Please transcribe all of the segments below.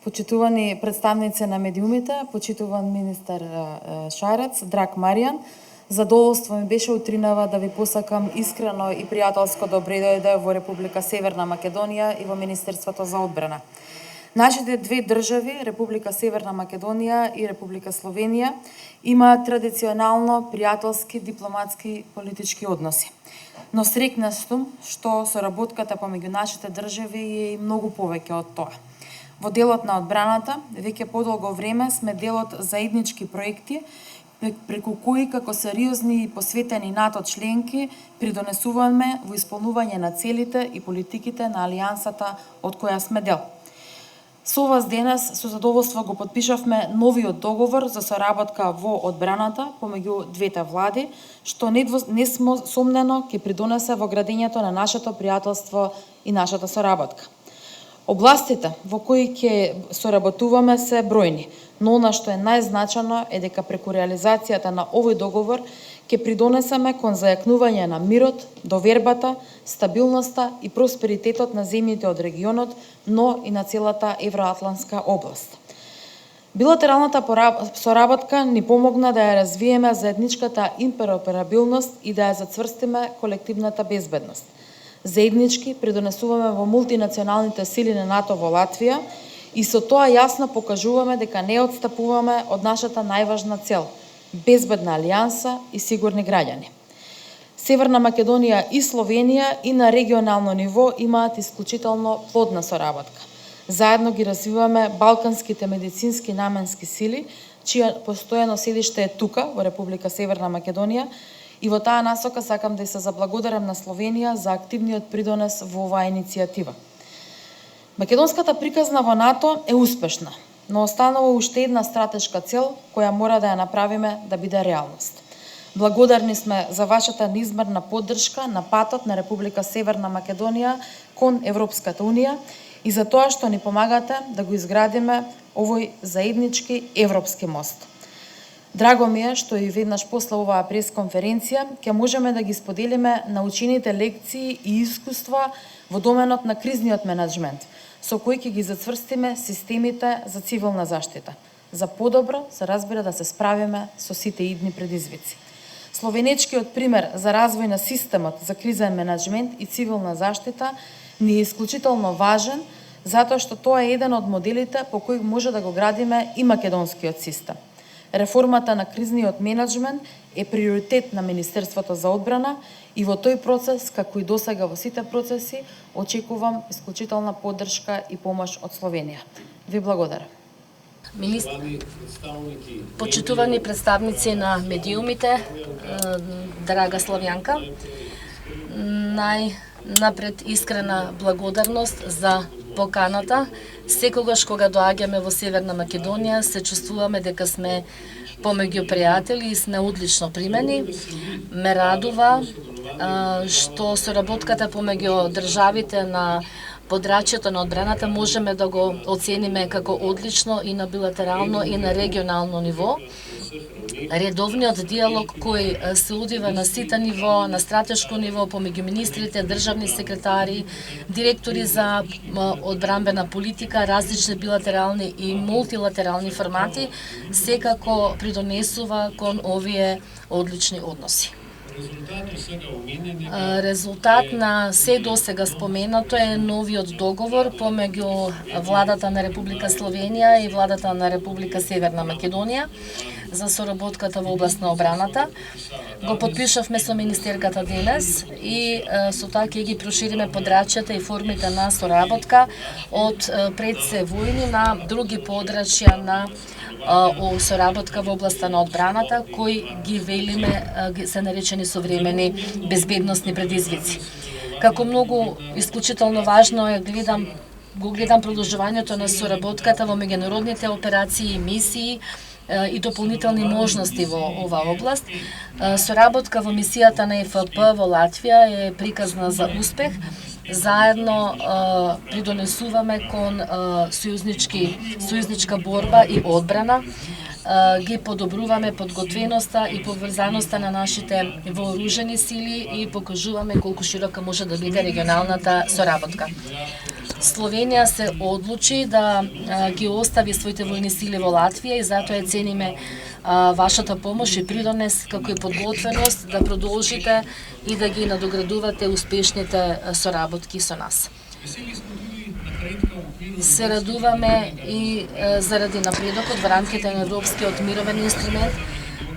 почитувани представници на медиумите, почитуван министер Шарец, драг Маријан, задоволство ми беше утринава да ви посакам искрено и пријателско добре дојде во Република Северна Македонија и во Министерството за одбрана. Нашите две држави, Република Северна Македонија и Република Словенија, имаат традиционално пријателски, дипломатски, политички односи. Но среќна сум што соработката помеѓу нашите држави е и многу повеќе од тоа. Во делот на одбраната, веќе подолго време сме дел од заеднички проекти, преку кои како сериозни и посветени НАТО членки придонесуваме во исполнување на целите и политиките на алијансата од која сме дел. Со вас денес со задоволство го подпишавме новиот договор за соработка во одбраната помеѓу двете влади, што несомнено ќе придонесе во градењето на нашето пријателство и нашата соработка. Областите во кои ќе соработуваме се бројни, но она што е најзначено е дека преку реализацијата на овој договор ќе придонесеме кон зајакнување на мирот, довербата, стабилноста и просперитетот на земјите од регионот, но и на целата евроатлантска област. Билатералната соработка ни помогна да ја развиеме заедничката интероперабилност и да ја зацврстиме колективната безбедност. Заеднички придонесуваме во мултинационалните сили на НАТО во Латвија и со тоа јасно покажуваме дека не отстапуваме од нашата најважна цел – безбедна алијанса и сигурни граѓани. Северна Македонија и Словенија и на регионално ниво имаат исклучително плодна соработка. Заедно ги развиваме балканските медицински наменски сили, чија постојано седиште е тука, во Република Северна Македонија, и во таа насока сакам да се заблагодарам на Словенија за активниот придонес во оваа иницијатива. Македонската приказна во НАТО е успешна, но останува уште една стратешка цел која мора да ја направиме да биде реалност. Благодарни сме за вашата неизмерна поддршка на патот на Република Северна Македонија кон Европската Унија и за тоа што ни помагате да го изградиме овој заеднички европски мост. Драго ми е што и веднаш после оваа пресконференција ќе можеме да ги споделиме научените лекции и искуства во доменот на кризниот менеджмент, со кои ќе ги зацврстиме системите за цивилна заштита, за подобро се разбира да се справиме со сите идни предизвици. Словенечкиот пример за развој на системот за кризен менеджмент и цивилна заштита ни е исклучително важен, затоа што тоа е еден од моделите по кои може да го градиме и македонскиот систем. Реформата на кризниот менеджмент е приоритет на Министерството за одбрана и во тој процес, како и досега во сите процеси, очекувам исклучителна поддршка и помош од Словенија. Ви благодарам. Почитувани представници на медиумите, драга Славјанка, најнапред искрена благодарност за поканата. Секогаш кога доаѓаме во Северна Македонија, се чувствуваме дека сме помеѓу пријатели и сме одлично примени. Ме радува што соработката помеѓу државите на подрачјето на одбраната можеме да го оцениме како одлично и на билатерално и на регионално ниво. Редовниот диалог кој се одвива на сите ниво, на стратешко ниво, помеѓу министрите, државни секретари, директори за одбранбена политика, различни билатерални и мултилатерални формати, секако придонесува кон овие одлични односи. Резултат на се досега споменато е новиот договор помеѓу владата на Република Словенија и владата на Република Северна Македонија за соработката во област на одбраната. Го подпишавме со министерката денес и со тоа ќе ги прошириме подрачјата и формите на соработка од предсе војни на други подрачја на соработка во областа на одбраната, кои ги велиме се наречени современи безбедносни предизвици. Како многу исклучително важно е го гледам продолжувањето на соработката во меѓународните операции и мисии и дополнителни можности во оваа област. Соработка во мисијата на ЕФП во Латвија е приказна за успех. Заедно придонесуваме кон сојузничка борба и одбрана. ги подобруваме подготвеноста и поврзаноста на нашите вооружени сили и покажуваме колку широка може да биде регионалната соработка. Словенија се одлучи да ги остави своите војни сили во Латвија и затоа ја цениме вашата помош и придонес како и подготвеност да продолжите и да ги надоградувате успешните соработки со нас. Се радуваме и заради напредокот во рамките на Европскиот мировен инструмент.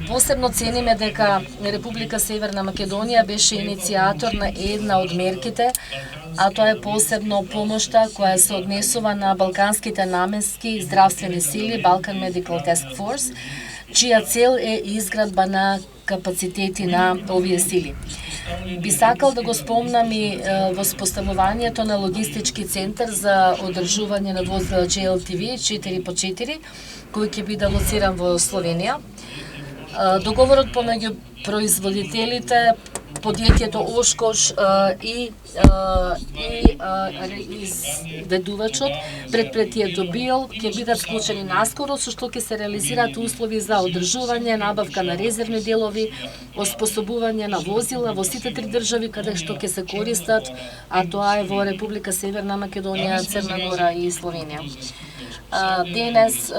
Посебно цениме дека Република Северна Македонија беше иницијатор на една од мерките, а тоа е посебно помошта која се однесува на балканските наменски здравствени сили Balkan Medical Task Force, чија цел е изградба на капацитети на овие сили. Би сакал да го спомнам и воспоставувањето на логистички центар за одржување на возила GLTV 4x4, кој ќе биде лоциран во Словенија. Договорот помеѓу производителите, подјетието Ошкош и издадувачот, предпријатието БИЛ ќе бидат склучени наскоро, со што ќе се реализираат услови за одржување, набавка на резервни делови, оспособување на возила во сите три држави каде што ќе се користат, а тоа е во Република Северна Македонија, Црна Гора и Словенија. Денес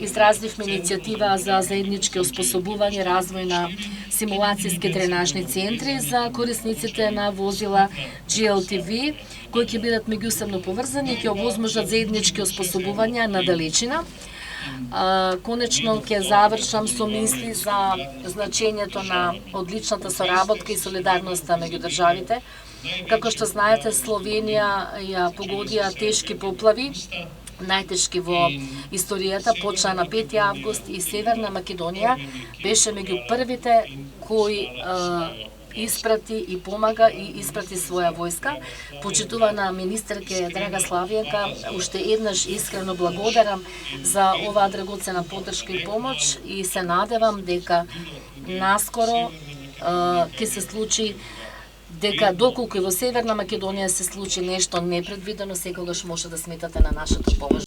изразивме иницијатива за заеднички оспособување, развој на симулацијски тренажни центри за корисниците на возила GLTV, кои ќе бидат меѓусебно поврзани и ќе овозможат заеднички оспособувања на далечина. Конечно ќе завршам со мисли за значењето на одличната соработка и солидарноста меѓу државите. Како што знаете, Словенија ја погодија тешки поплави, најтешки во историјата, почна на 5 август и Северна Македонија беше меѓу првите кои испрати и помага и испрати своја војска. Почитувана министерке Драга Славјенка, уште еднаш искрено благодарам за оваа драгоцена поддршка и помош и се надевам дека наскоро ќе се случи, дека доколку и во Северна Македонија се случи нешто непредвидено, секогаш може да сметате на нашата помош.